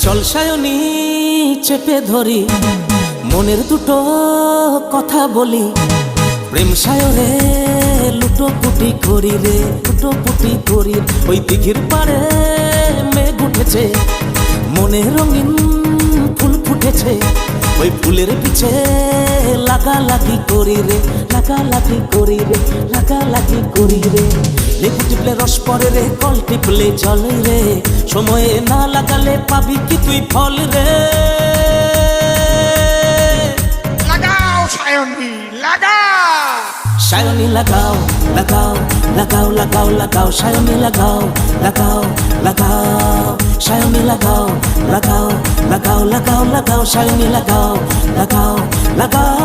চল সায়নী চেপে ধরি মনের দুটো কথা বলি, প্রেম সায়রে লুটোপুটি করি রে, লুটোপুটি করি। ওই দিঘির পাড়ে মেঘ উঠেছে, মনে রঙিন ফুল ফুটেছে, ওই ফুলের পিছে লাগালাগি করি রে, লাগালাগি করি রে, লাগালাগি করি রে। লেবু টিপলে রস পড়ে রে, কল টিপলে জল রে, সময়ে না লাগালে পাবি কি তুই ফল রে। লাগাও সায়নী লাগাও, সায়নী লাগাও লাগাও লাগাও লাগাও লাগাও, সায়নী লাগাও লাগাও লাগাও, সায়নী লাগাও লাগাও লাগাও লাগাও লাগাও, সায়নী লাগাও লাগাও লাগাও।